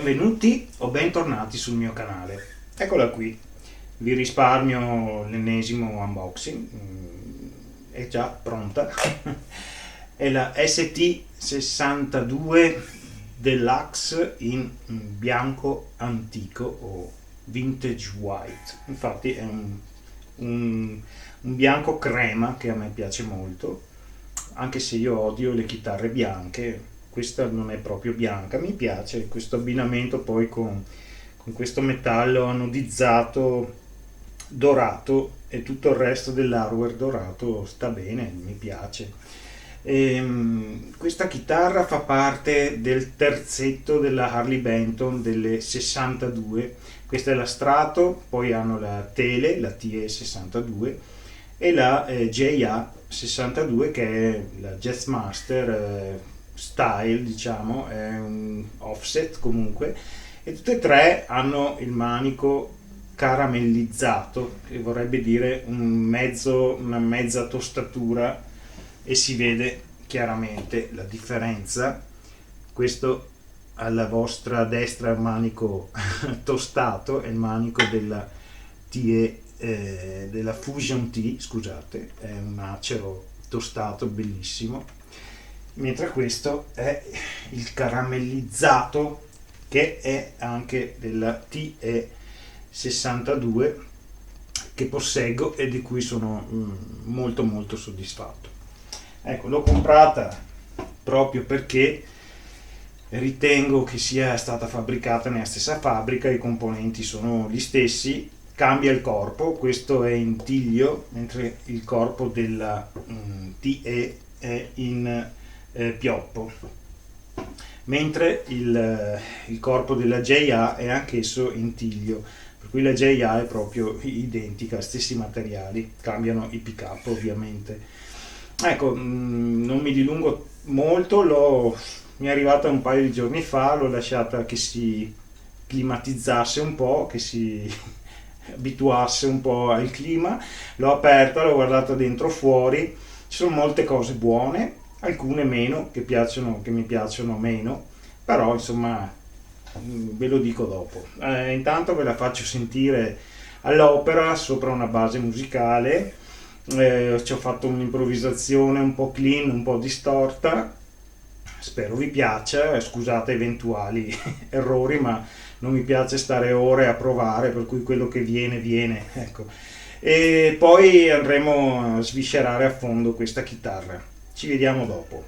Benvenuti o bentornati sul mio canale. Eccola qui, vi risparmio l'ennesimo unboxing, è già pronta. È la ST62 Deluxe in bianco antico o vintage white. Infatti è un bianco crema che a me piace molto, anche se io odio le chitarre bianche. Questa non è proprio bianca, mi piace questo abbinamento poi con questo metallo anodizzato dorato, e tutto il resto dell'hardware dorato sta bene, mi piace. Questa chitarra fa parte del terzetto della Harley Benton delle 62. Questa è la Strato, poi hanno la Tele, la TE62, e la JA62 che è la Jazzmaster style, diciamo, è un offset comunque, e tutte e tre hanno il manico caramellizzato, che vorrebbe dire una mezza tostatura, e si vede chiaramente la differenza. Questo alla vostra destra è il manico tostato, è il manico della TE, della Fusion T, scusate, è un acero tostato bellissimo, mentre questo è il caramellizzato, che è anche della TE62, che posseggo e di cui sono molto soddisfatto. Ecco, l'ho comprata proprio perché ritengo che sia stata fabbricata nella stessa fabbrica, i componenti sono gli stessi, cambia il corpo, questo è in tiglio, mentre il corpo della TE è in pioppo, mentre il corpo della JA è anch'esso in tiglio, per cui la JA è proprio identica, stessi materiali, cambiano i pick up ovviamente. Ecco, non mi dilungo molto, mi è arrivata un paio di giorni fa, l'ho lasciata che si climatizzasse un po', che si abituasse un po' al clima, l'ho aperta, l'ho guardata dentro fuori, ci sono molte cose buone, alcune meno, che mi piacciono meno, però insomma ve lo dico dopo. Intanto ve la faccio sentire all'opera sopra una base musicale. Ci ho fatto un'improvvisazione un po' clean, un po' distorta, spero vi piaccia, scusate eventuali errori, ma non mi piace stare ore a provare, per cui quello che viene, ecco. E poi andremo a sviscerare a fondo questa chitarra. Ci vediamo dopo.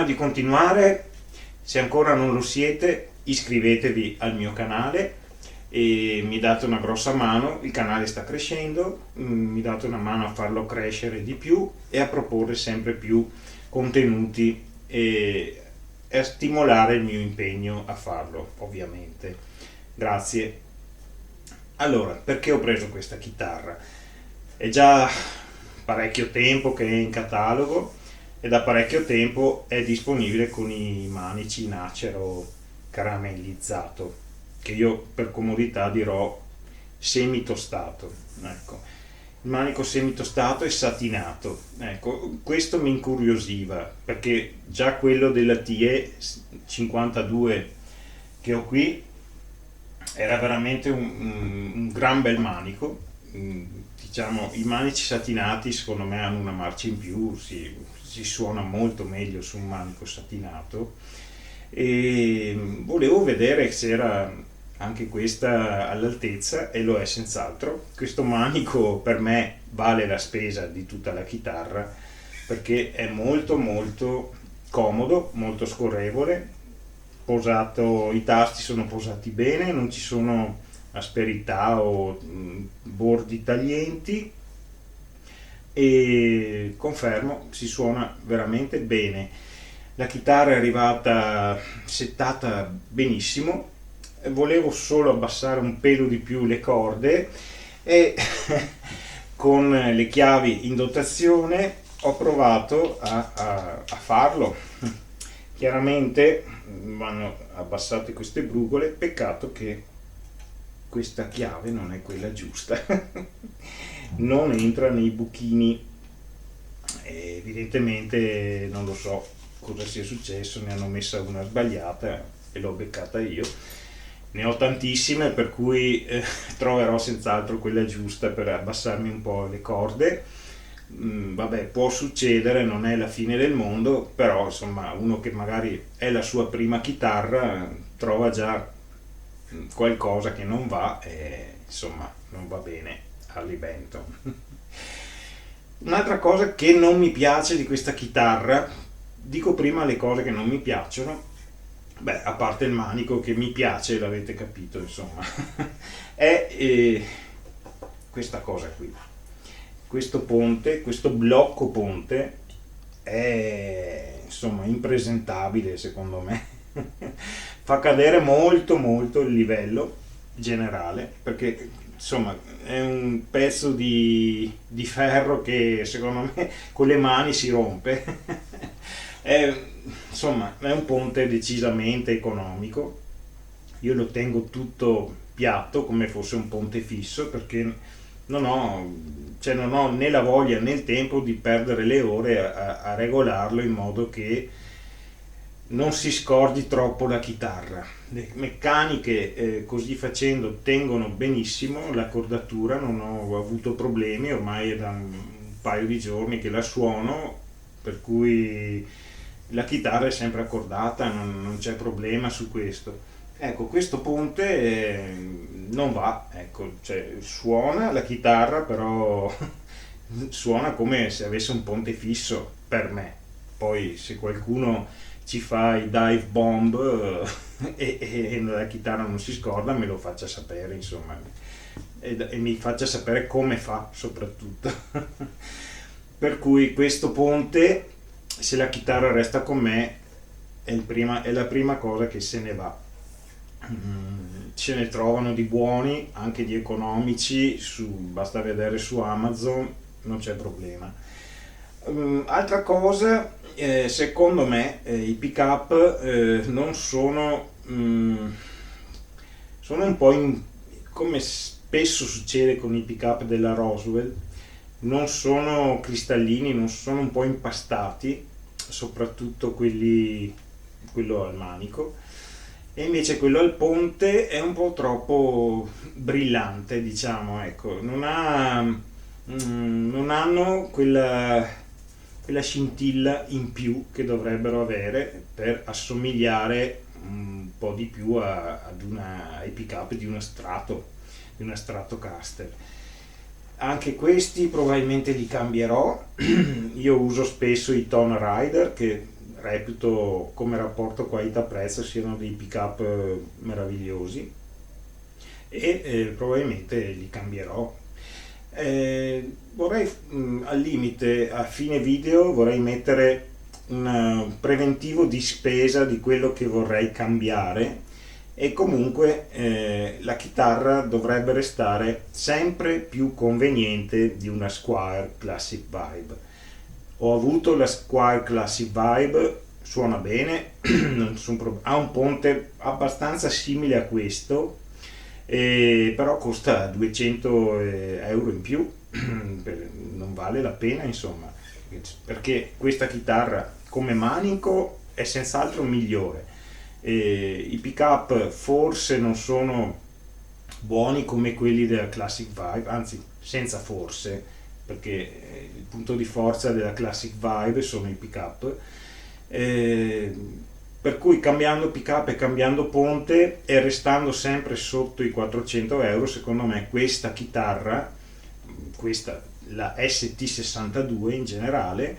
prima di continuare, se ancora non lo siete, iscrivetevi al mio canale e mi date una grossa mano. Il canale sta crescendo, mi date una mano a farlo crescere di più e a proporre sempre più contenuti e a stimolare il mio impegno a farlo, ovviamente. Grazie. Allora, perché ho preso questa chitarra? È già parecchio tempo che è in catalogo e da parecchio tempo è disponibile con i manici in acero caramellizzato, che io per comodità dirò semi tostato. Ecco, il manico semi tostato e satinato. Ecco, questo mi incuriosiva perché già quello della TE 52 che ho qui era veramente un gran bel manico. Diciamo, i manici satinati secondo me hanno una marcia in più, si suona molto meglio su un manico satinato, e volevo vedere se era anche questa all'altezza, e lo è senz'altro. Questo manico per me vale la spesa di tutta la chitarra perché è molto molto comodo, molto scorrevole, posato, i tasti sono posati bene, non ci sono asperità o bordi taglienti, e confermo, si suona veramente bene. La chitarra è arrivata settata benissimo, volevo solo abbassare un pelo di più le corde e con le chiavi in dotazione ho provato a farlo. Chiaramente vanno abbassate queste brugole, peccato che questa chiave non è quella giusta, non entra nei buchini, e evidentemente non lo so cosa sia successo, ne hanno messa una sbagliata e l'ho beccata io. Ne ho tantissime, per cui troverò senz'altro quella giusta per abbassarmi un po' le corde. Vabbè, può succedere, non è la fine del mondo, però insomma uno che magari è la sua prima chitarra trova già qualcosa che non va e insomma non va bene all'evento. Un'altra cosa che non mi piace di questa chitarra, dico prima le cose che non mi piacciono, beh, a parte il manico che mi piace, l'avete capito insomma, è questa cosa qui. Questo ponte, questo blocco ponte è insomma impresentabile secondo me. Fa cadere molto molto il livello generale, perché insomma è un pezzo di ferro che secondo me con le mani si rompe. Insomma è un ponte decisamente economico. Io lo tengo tutto piatto come fosse un ponte fisso, perché non ho né la voglia né il tempo di perdere le ore a regolarlo in modo che non si scordi troppo la chitarra. Le meccaniche così facendo tengono benissimo l'accordatura, non ho avuto problemi, ormai è da un paio di giorni che la suono, per cui la chitarra è sempre accordata, non c'è problema su questo. Ecco, questo ponte non va, ecco, cioè, suona la chitarra, però suona come se avesse un ponte fisso per me. Poi se qualcuno ci fa i dive bomb e la chitarra non si scorda, me lo faccia sapere, insomma, e mi faccia sapere come fa soprattutto. Per cui questo ponte, se la chitarra resta con me, è la prima cosa che se ne va. Ce ne trovano di buoni, anche di economici, basta vedere su Amazon, non c'è problema. Altra cosa, secondo me i pick up non sono sono un po' come spesso succede con i pick up della Roswell, non sono cristallini, non sono un po' impastati, soprattutto quello al manico, e invece quello al ponte è un po' troppo brillante, diciamo, ecco, non hanno quella scintilla in più che dovrebbero avere per assomigliare un po' di più ai pick up di una Stratocaster. Anche questi probabilmente li cambierò. Io uso spesso i Tone Rider, che reputo come rapporto qualità-prezzo siano dei pick-up meravigliosi, e probabilmente li cambierò. Vorrei al limite, a fine video, vorrei mettere un preventivo di spesa di quello che vorrei cambiare, e comunque la chitarra dovrebbe restare sempre più conveniente di una Squier Classic Vibe. Ho avuto la Squier Classic Vibe, suona bene, ha un ponte abbastanza simile a questo, però costa 200 euro in più, non vale la pena, insomma, perché questa chitarra come manico è senz'altro migliore. I pick-up forse non sono buoni come quelli della Classic Vibe, anzi senza forse, perché il punto di forza della Classic Vibe sono i pick-up. Per cui cambiando pick-up e cambiando ponte e restando sempre sotto i 400 euro, secondo me questa chitarra, questa, la ST62 in generale,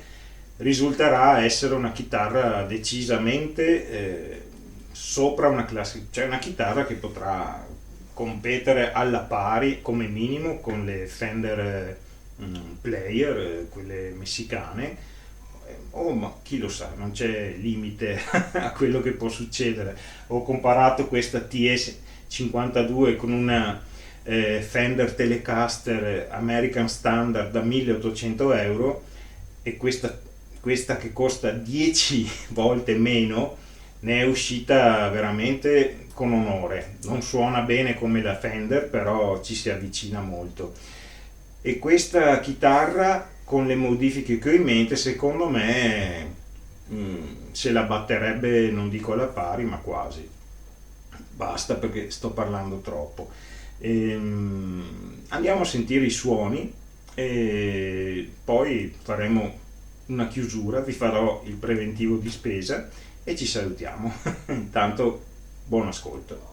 risulterà essere una chitarra decisamente sopra una classica, cioè una chitarra che potrà competere alla pari come minimo con le Fender Player, quelle messicane. Ma chi lo sa, non c'è limite a quello che può succedere. Ho comparato questa TS52 con una Fender Telecaster American Standard da 1800 euro, e questa che costa 10 volte meno ne è uscita veramente con onore. Non suona bene come la Fender, però ci si avvicina molto. E questa chitarra, con le modifiche che ho in mente, secondo me se la batterebbe, non dico alla pari, ma quasi. Basta, perché sto parlando troppo. Andiamo a sentire i suoni e poi faremo una chiusura, vi farò il preventivo di spesa e ci salutiamo. Intanto buon ascolto.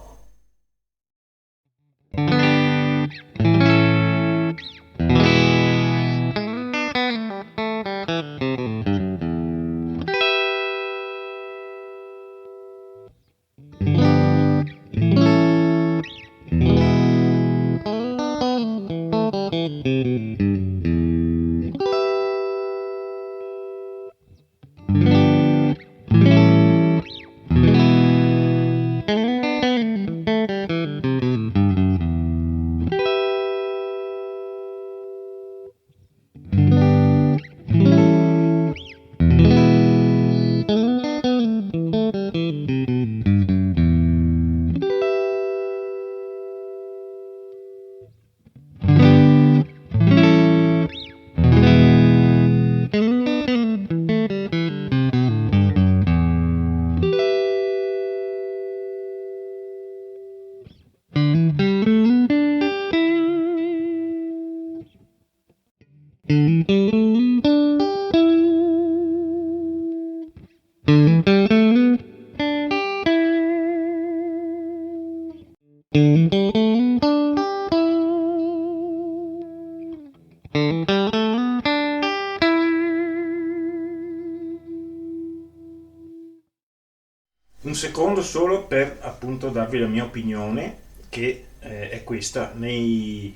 Un secondo solo per appunto darvi la mia opinione, che è questa: nei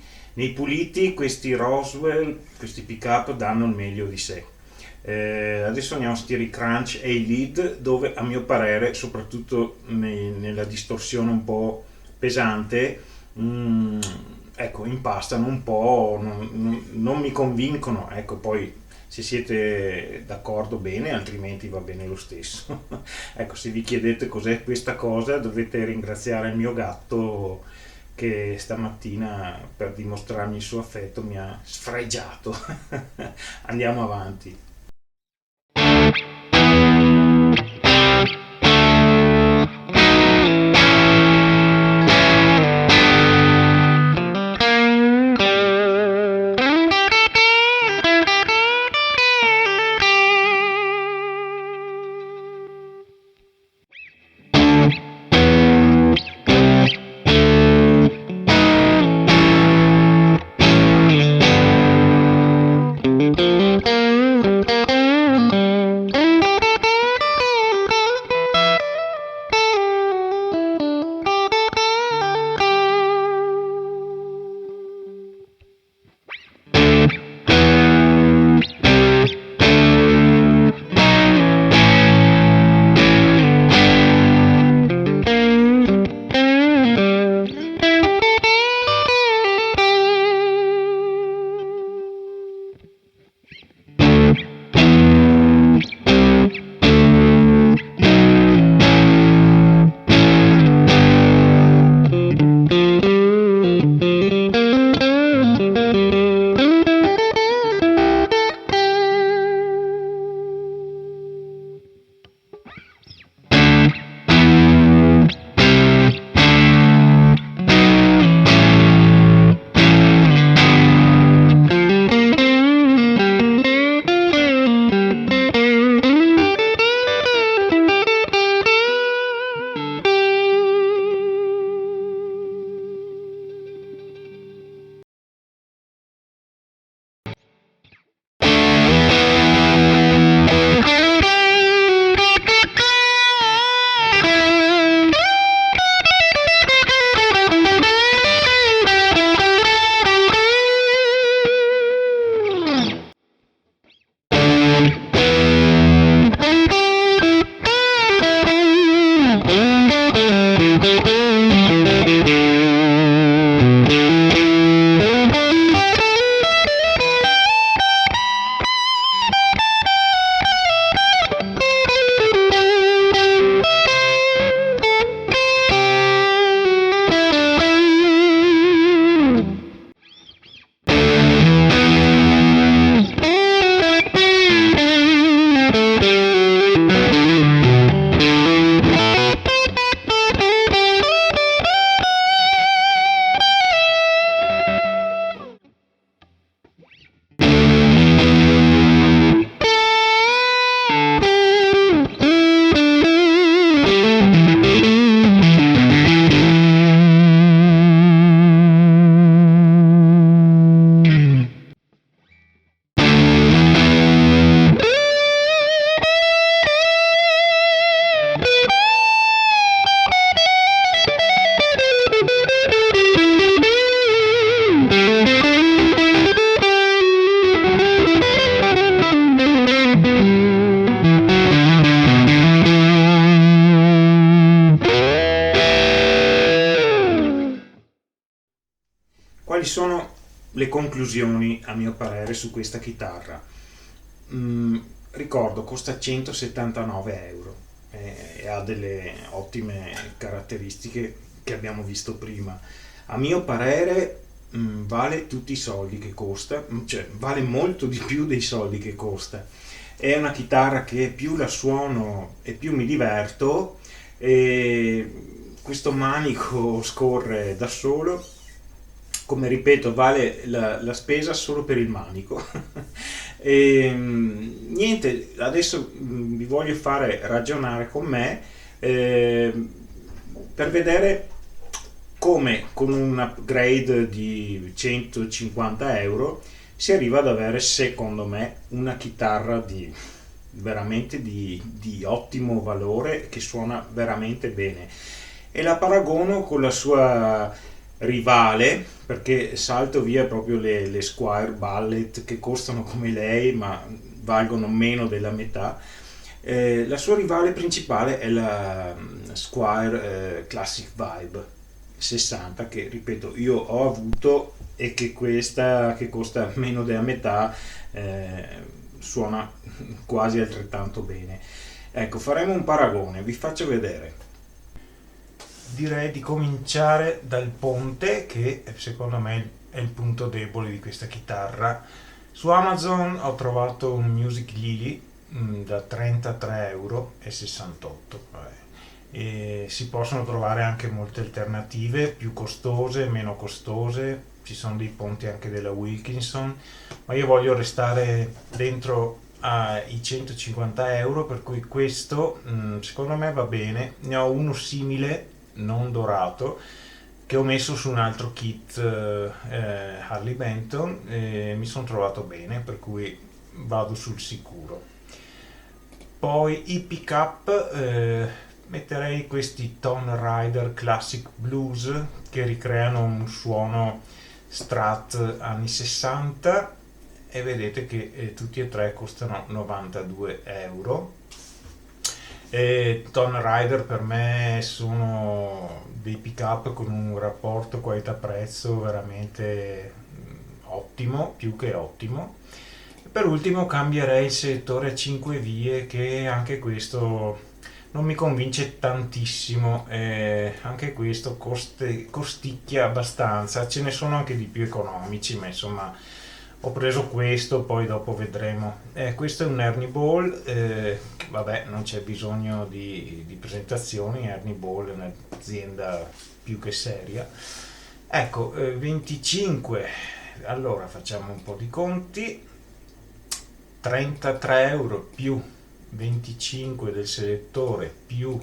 puliti questi Roswell, questi pick up danno il meglio di sé. Adesso andiamo a sentire i Crunch e i Lead, dove a mio parere, soprattutto nella distorsione un po' pesante, ecco, impastano un po', non mi convincono. Ecco, poi se siete d'accordo bene, altrimenti va bene lo stesso. Ecco, se vi chiedete cos'è questa cosa, dovete ringraziare il mio gatto, che stamattina, per dimostrarmi il suo affetto, mi ha sfregiato. Andiamo avanti. quali sono le conclusioni a mio parere su questa chitarra? Ricordo, costa 179 euro e ha delle ottime caratteristiche che abbiamo visto prima. A mio parere vale tutti i soldi che costa, cioè vale molto di più dei soldi che costa. È una chitarra che più la suono e più mi diverto, e questo manico scorre da solo, come ripeto, vale la spesa solo per il manico. E, niente, adesso vi voglio fare ragionare con me, per vedere come con un upgrade di 150 euro si arriva ad avere, secondo me, una chitarra veramente di ottimo valore, che suona veramente bene. E la paragono con la sua rivale, perché salto via proprio le Squire Ballet, che costano come lei ma valgono meno della metà. La sua rivale principale è la Squire Classic Vibe 60, che ripeto io ho avuto, e che questa, che costa meno della metà, suona quasi altrettanto bene. Ecco, faremo un paragone, vi faccio vedere. Direi di cominciare dal ponte, che secondo me è il punto debole di questa chitarra. Su Amazon ho trovato un Music Lily da 33,68 euro. E si possono trovare anche molte alternative, più costose, meno costose. Ci sono dei ponti anche della Wilkinson, ma io voglio restare dentro ai 150 euro, per cui questo secondo me va bene. Ne ho uno simile, non dorato, che ho messo su un altro kit Harley Benton, e mi sono trovato bene, per cui vado sul sicuro. Poi i pick up, metterei questi Tone Rider Classic Blues, che ricreano un suono Strat anni 60, e vedete che tutti e tre costano 92 euro. Tone Rider per me sono dei pick up con un rapporto qualità-prezzo veramente ottimo, più che ottimo. Per ultimo cambierei il selettore a 5 vie, che anche questo non mi convince tantissimo, anche questo costicchia abbastanza. Ce ne sono anche di più economici, ma insomma ho preso questo, poi dopo vedremo. Questo è un Ernie Ball, vabbè, non c'è bisogno di presentazioni. Ernie Ball è un'azienda più che seria. Ecco, 25, allora facciamo un po' di conti. 33 euro più 25 del selettore più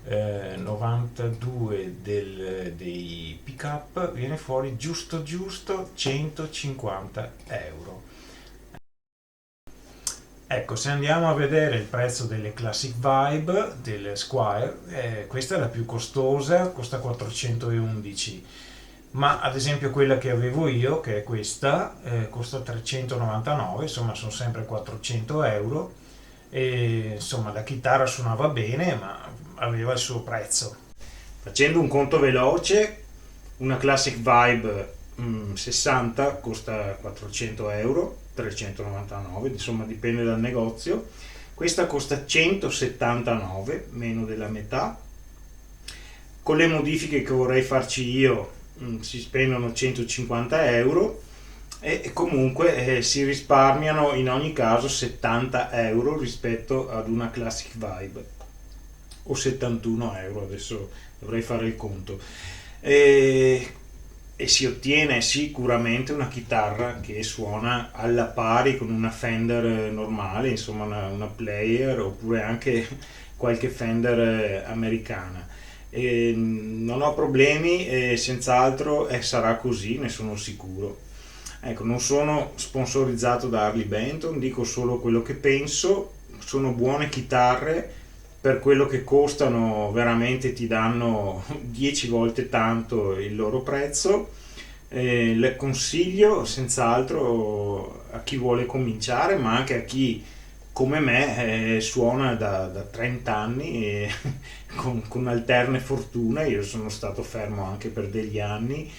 92 dei pick up, viene fuori giusto 150 euro. Ecco, se andiamo a vedere il prezzo delle Classic Vibe delle Squire, questa è la più costosa, costa 411, ma ad esempio quella che avevo io, che è questa, costa 399, insomma sono sempre 400 euro. E insomma la chitarra suonava bene, ma aveva il suo prezzo. Facendo un conto veloce, una Classic Vibe 60 costa 400 euro, 399, insomma dipende dal negozio. Questa costa 179, meno della metà. Con le modifiche che vorrei farci io si spendono 150 euro, e comunque si risparmiano in ogni caso 70 euro rispetto ad una Classic Vibe, o 71 euro, adesso dovrei fare il conto, e si ottiene sicuramente una chitarra che suona alla pari con una Fender normale, insomma una player, oppure anche qualche Fender americana. Non ho problemi, senz'altro sarà così, ne sono sicuro. Ecco, non sono sponsorizzato da Harley Benton, dico solo quello che penso. Sono buone chitarre, per quello che costano veramente ti danno 10 volte tanto il loro prezzo. Le consiglio senz'altro a chi vuole cominciare, ma anche a chi come me suona da 30 anni e con alterne fortune. Io sono stato fermo anche per degli anni.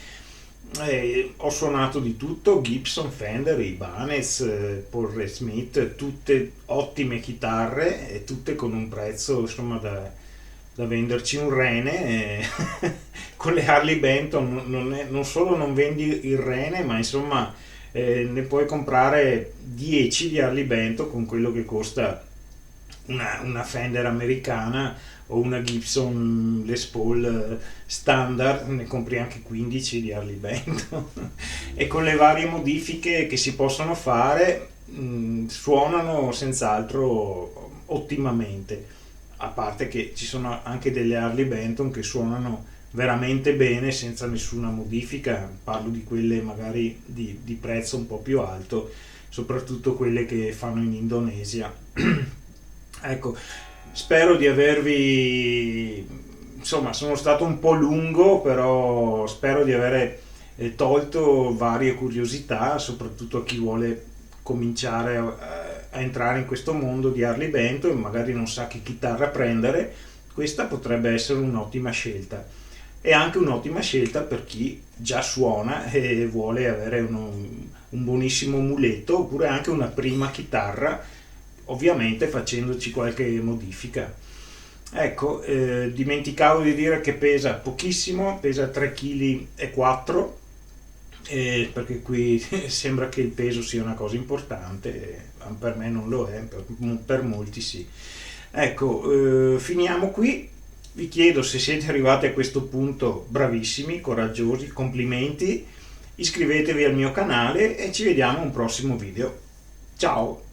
Ho suonato di tutto, Gibson, Fender, Ibanez, Paul Reed Smith, tutte ottime chitarre e tutte con un prezzo insomma da venderci un rene. Con le Harley Benton non solo non vendi il rene, ma insomma ne puoi comprare 10 di Harley Benton con quello che costa una Fender americana o una Gibson Les Paul standard, ne compri anche 15 di Harley Benton. E con le varie modifiche che si possono fare suonano senz'altro ottimamente, a parte che ci sono anche delle Harley Benton che suonano veramente bene senza nessuna modifica, parlo di quelle magari di prezzo un po' più alto, soprattutto quelle che fanno in Indonesia. Ecco, spero di avervi, insomma, sono stato un po' lungo, però spero di avere tolto varie curiosità, soprattutto a chi vuole cominciare a entrare in questo mondo di Harley Benton e magari non sa che chitarra prendere. Questa potrebbe essere un'ottima scelta. È anche un'ottima scelta per chi già suona e vuole avere un buonissimo muletto, oppure anche una prima chitarra, ovviamente facendoci qualche modifica. Ecco, dimenticavo di dire che pesa pochissimo, pesa 3,4 kg, perché qui sembra che il peso sia una cosa importante, per me non lo è, per molti sì. Ecco, finiamo qui. Vi chiedo, se siete arrivati a questo punto, bravissimi, coraggiosi, complimenti, iscrivetevi al mio canale e ci vediamo a un prossimo video. Ciao!